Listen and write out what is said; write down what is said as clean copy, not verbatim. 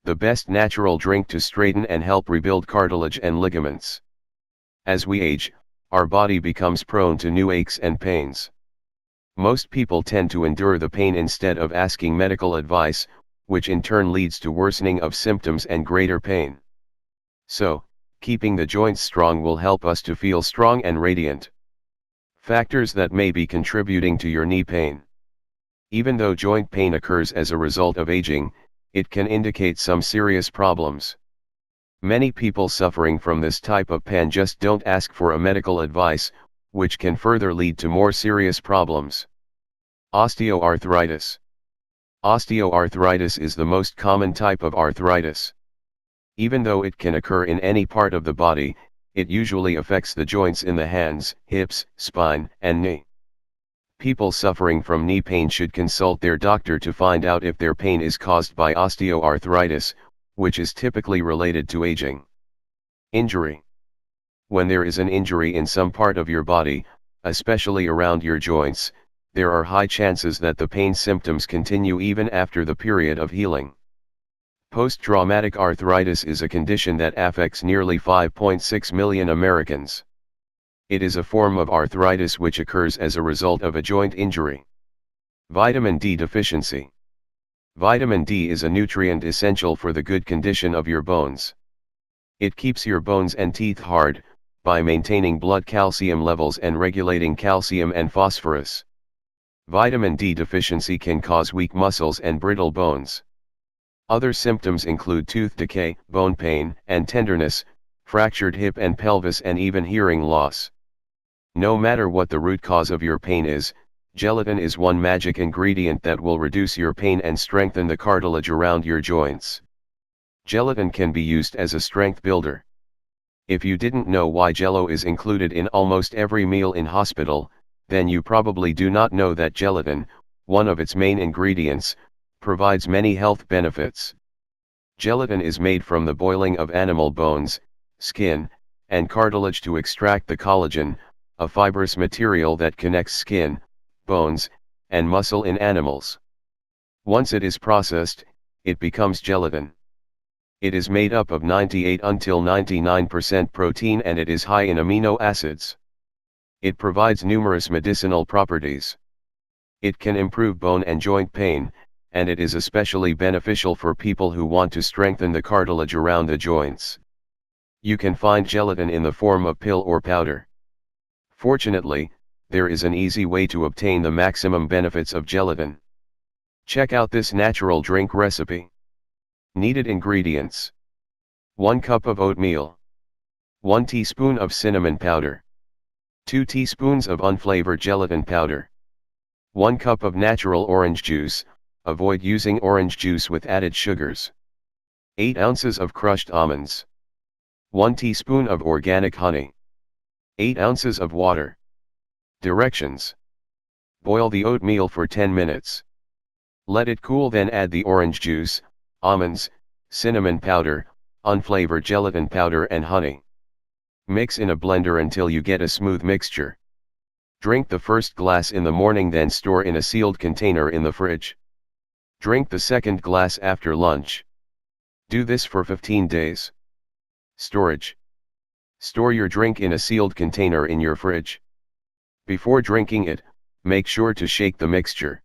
the best natural drink to straighten and help rebuild cartilage and ligaments. As we age, our body becomes prone to new aches and pains. Most people tend to endure the pain instead of asking medical advice, which in turn leads to worsening of symptoms and greater pain. So, keeping the joints strong will help us to feel strong and radiant. Factors that may be contributing to your knee pain. Even though joint pain occurs as a result of aging, it can indicate some serious problems. Many people suffering from this type of pain just don't ask for a medical advice, which can further lead to more serious problems. Osteoarthritis. Osteoarthritis is the most common type of arthritis. Even though it can occur in any part of the body, it usually affects the joints in the hands, hips, spine, and knee. People suffering from knee pain should consult their doctor to find out if their pain is caused by osteoarthritis, which is typically related to aging. Injury. When there is an injury in some part of your body, especially around your joints, there are high chances that the pain symptoms continue even after the period of healing. Post-traumatic arthritis is a condition that affects nearly 5.6 million Americans. It is a form of arthritis which occurs as a result of a joint injury. Vitamin D deficiency. Vitamin D is a nutrient essential for the good condition of your bones. It keeps your bones and teeth hard, by maintaining blood calcium levels and regulating calcium and phosphorus. Vitamin D deficiency can cause weak muscles and brittle bones. Other symptoms include tooth decay, bone pain and tenderness, fractured hip and pelvis, and even hearing loss. No matter what the root cause of your pain is, gelatin is one magic ingredient that will reduce your pain and strengthen the cartilage around your joints. Gelatin can be used as a strength builder. If you didn't know why Jell-O is included in almost every meal in hospital, then you probably do not know that gelatin, one of its main ingredients, provides many health benefits. Gelatin is made from the boiling of animal bones, skin, and cartilage to extract the collagen, a fibrous material that connects skin, bones, and muscle in animals. Once it is processed, it becomes gelatin. It is made up of 98 until 99% protein, and it is high in amino acids. It provides numerous medicinal properties. It can improve bone and joint pain, and it is especially beneficial for people who want to strengthen the cartilage around the joints. You can find gelatin in the form of pill or powder. Fortunately, there is an easy way to obtain the maximum benefits of gelatin. Check out this natural drink recipe. Needed ingredients: 1 cup of oatmeal, 1 teaspoon of cinnamon powder, 2 teaspoons of unflavored gelatin powder, 1 cup of natural orange juice, avoid using orange juice with added sugars, 8 ounces of crushed almonds, 1 teaspoon of organic honey, 8 ounces of water. Directions: boil the oatmeal for 10 minutes. Let it cool, then add the orange juice, almonds, cinnamon powder, unflavored gelatin powder and honey. Mix in a blender until you get a smooth mixture. Drink the first glass in the morning, then store in a sealed container in the fridge. Drink the second glass after lunch. Do this for 15 days. Storage: store your drink in a sealed container in your fridge. Before drinking it, make sure to shake the mixture.